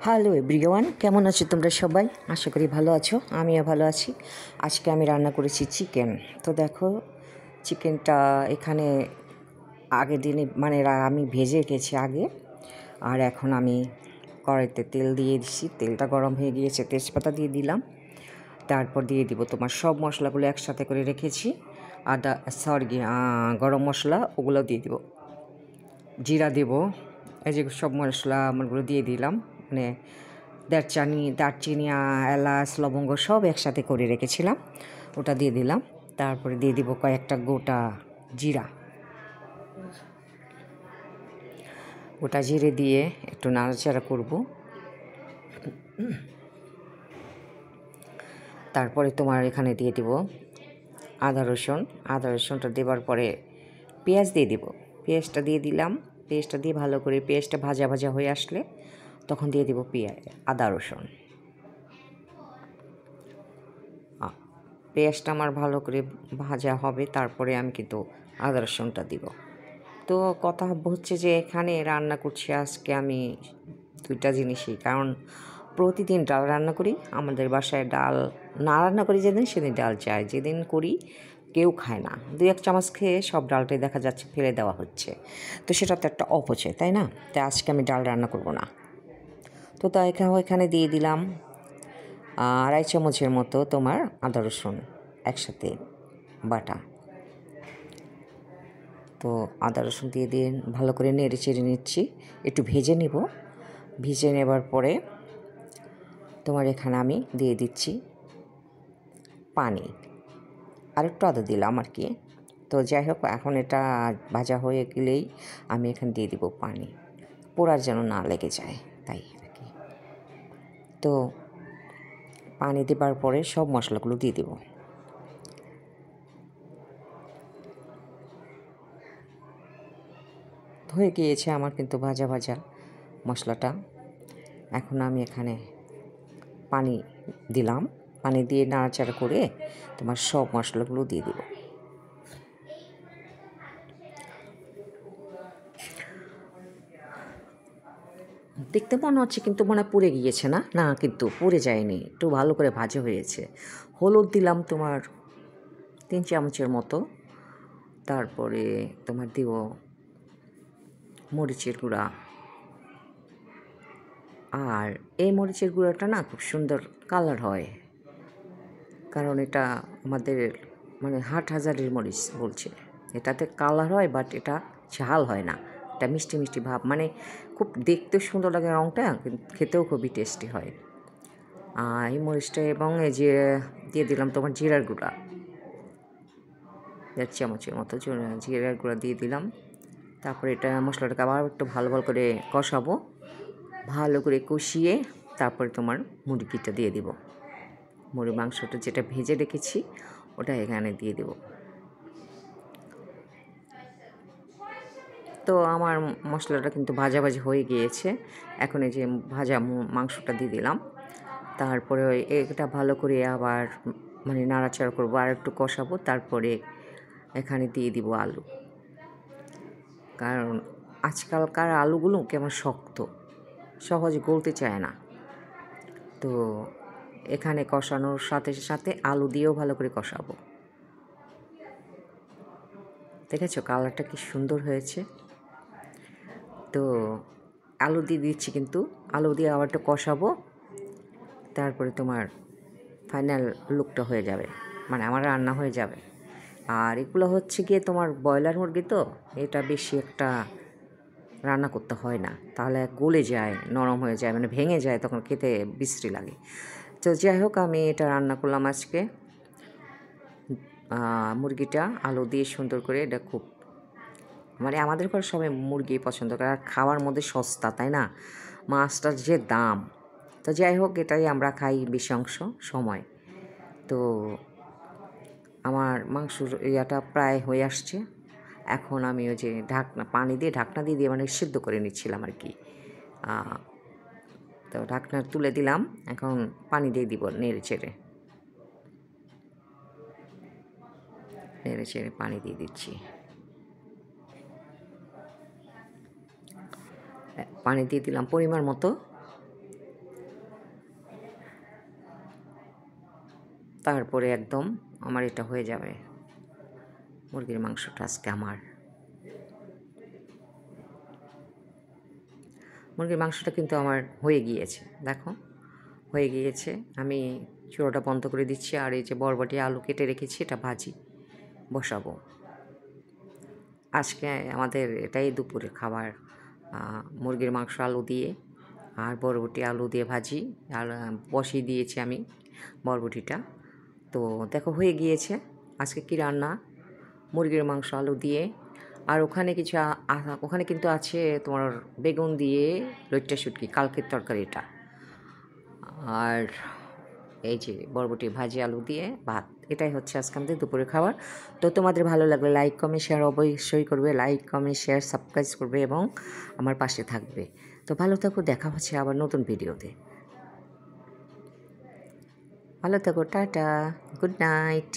Hello everyone, কেমন আছো তোমরা সবাই? আশা করি ভালো আছো, আমিও ভালো আছি। আজকে আমি রান্না করেছি চিকেন। তো দেখো, চিকেনটা এখানে আগের দিনে আমি ভেজে রেখেছি আগে। আর এখন আমি কড়াইতে তেল দিয়ে দিচ্ছি, তেলটা গরম হয়ে গিয়েছে, তেজপাতা দিয়ে দিলাম। তারপর দিয়ে দিব তোমার সব মশলাগুলো একসাথে করে রেখেছি। গরম মশলা ওগুলো দিয়ে দিব, জিরা দেব, এই যে সব মশলা আমারগুলো দিয়ে দিলাম। মানে দারচিনি এলাচ লবঙ্গ সব একসাথে করে রেখেছিলাম, ওটা দিয়ে দিলাম। তারপরে দিয়ে দিব কয়েকটা গোটা জিরা, গোটা জিরে দিয়ে একটু নাড়াচাড়া করব। তারপরে তোমার এখানে দিয়ে দিব আদা রসুনটা দেওয়ার পরে পেঁয়াজ দিয়ে দিব। পেঁয়াজটা দিয়ে দিলাম, পেঁয়াজটা দিয়ে ভালো করে পেঁয়াজটা ভাজা ভাজা হয়ে আসলে তখন দিয়ে দিব আদা রসুন। পেঁয়াজটা আমার ভালো করে ভাজা হবে, তারপরে আমি কিন্তু আদা রসুনটা দিব। তো কথা হচ্ছে যে এখানে রান্না করছি আজকে আমি দুইটা জিনিসই, কারণ প্রতিদিন ডাল রান্না করি। আমাদের বাসায় ডাল না রান্না করি যেদিন সেদিন ডাল চাই, যেদিন করি কেউ খায় না, 2-1 চামচ খেয়ে সব ডালটাই দেখা যাচ্ছে ফেলে দেওয়া হচ্ছে। তো সেটা তো একটা অপচয়, তাই না? তাই আজকে আমি ডাল রান্না করব না। তো তাই এখানে দিয়ে দিলাম 2.5 চামচের মতো তোমার আদা রসুন একসাথে বাটা। তো আদা রসুন দিয়ে ভালো করে নেড়ে চেড়ে নিচ্ছি, একটু ভেজে নেব। ভেজে নেবার পরে তোমার এখানে আমি দিয়ে দিচ্ছি পানি, আরেকটু আদা দিলাম আর কি। তো যাই হোক, এখন এটা ভাজা হয়ে গেলেই আমি এখানে দিয়ে দিব পানি, পোড়ার যেন না লেগে যায় তাই আর কি। তো পানি দেবার পরে সব মশলাগুলো দিয়ে দেব। হয়ে গিয়েছে আমার কিন্তু ভাজা ভাজা মশলাটা। এখন আমি এখানে পানি দিলাম, পানি দিয়ে নাড়াচাড়া করে তোমার সব মশলাগুলো দিয়ে দেব। দেখতে মনে হচ্ছে কিন্তু মনে পুড়ে গিয়েছে, না না কিন্তু পুড়ে যায়নি, একটু ভালো করে ভাজা হয়েছে। হলুদ দিলাম তোমার 3 চামচের মতো। তারপরে তোমার দিব মরিচের গুঁড়া। আর এই মরিচের গুঁড়াটা না খুব সুন্দর কালার হয়, কারণ এটা আমাদের হাটহাজারির মরিচ বলছে। এটাতে কালার হয়, বাট এটা ঝাল হয় না, এটা মিষ্টি মিষ্টি ভাব, খুব দেখতে সুন্দর লাগে রঙটা, খেতেও খুবই টেস্টি হয়। এই মরিচটা এবং এই যে দিয়ে দিলাম তোমার জিরার গুঁড়া, 1 চামচের মতো জিরার গুঁড়া দিয়ে দিলাম। তারপরে এটা মশলাটাকে আবার একটু ভালো করে কষাবো, ভালো করে কষিয়ে তারপরে তোমার মুরগিটা দিয়ে দিব। মুরগির মাংসটা যেটা ভেজে রেখেছি ওটা এখানে দিয়ে দেব। তো আমার মশলাটা কিন্তু ভাজাভাজি হয়ে গিয়েছে। এখন এই যে ভাজা মাংসটা দিয়ে দিলাম। তারপরে এটা ভালো করে আবার নাড়াচাড়া করবো, আর একটু কষাবো। তারপরে এখানে দিয়ে দিব আলু, কারণ আজকালকার আলুগুলো কেমন শক্ত, সহজে গলতে চায় না। তো এখানে কষানোর সাথে সাথে আলু দিয়েও ভালো করে কষাবো। দেখেছো কালারটা কি সুন্দর হয়েছে? তো আলু দিয়ে দিচ্ছি, কিন্তু আলু দিয়ে আবার একটু কষাবো, তারপরে তোমার ফাইনাল লুকটা হয়ে যাবে, আমার রান্না হয়ে যাবে। আর এগুলো হচ্ছে গিয়ে তোমার ব্রয়লার মুরগি, তো এটা বেশি একটা রান্না করতে হয় না, তাহলে গলে যায়, নরম হয়ে যায়, ভেঙে যায়, তখন খেতে বিশ্রী লাগে। তো যাই হোক, আমি এটা রান্না করলাম আজকে মুরগিটা আলু দিয়ে সুন্দর করে। এটা খুব আমাদের ঘরে সবাই মুরগি পছন্দ করে, আর খাওয়ার মধ্যে সস্তা, তাই না? মাছটার যে দাম। তো যাই হোক, এটাই আমরা খাই বেশি অংশ সময়। তো আমার মাংসর ইয়াটা প্রায় হয়ে আসছে। এখন আমি ওই যে ঢাকনা দিয়ে সিদ্ধ করে নিচ্ছিলাম আর কি। তো ঢাকনা তুলে দিলাম, এখন পানি দিয়ে দিব নেড়ে চেড়ে পানি দিয়ে দিচ্ছি। পানি দিয়ে দিলাম পরিমাণ মতো। তারপরে একদম আমার এটা হয়ে যাবে মুরগির মাংসটা আজকে আমার। মুরগির মাংসটা কিন্তু আমার হয়ে গিয়েছে, দেখো হয়ে গিয়েছে। আমি চুলাটা বন্ধ করে দিচ্ছি, আর এই যে বরবটি আলু কেটে রেখেছি এটা ভাজি বসাবো। আজকে আমাদের এটাই দুপুরের খাবার, মুরগির মাংস আলু দিয়ে আর বরবটি আলু দিয়ে ভাজি। আর বসিয়ে দিয়েছি আমি বরবটিটা। তো দেখো হয়ে গিয়েছে। আজকে কি রান্না, মুরগির মাংস আলু দিয়ে। আর ওখানে কিছু ওখানে কিন্তু আছে তোমার বেগুন দিয়ে লইট্টা শুটকি, কালকের তরকারিটা। আর এই যে বরবটি ভাজি আলু দিয়ে ভাত, এটাই হচ্ছে আজকে আমাদের দুপুরের খাবার। তো তোমাদের ভালো লাগলে লাইক কমেন্ট শেয়ার অবশ্যই করবে, লাইক কমেন্ট শেয়ার সাবস্ক্রাইব করবে এবং আমার পাশে থাকবে। তো ভালো থাকো, দেখা হচ্ছে আবার নতুন ভিডিওতে। ভালো থাকো, টাটা, গুড নাইট।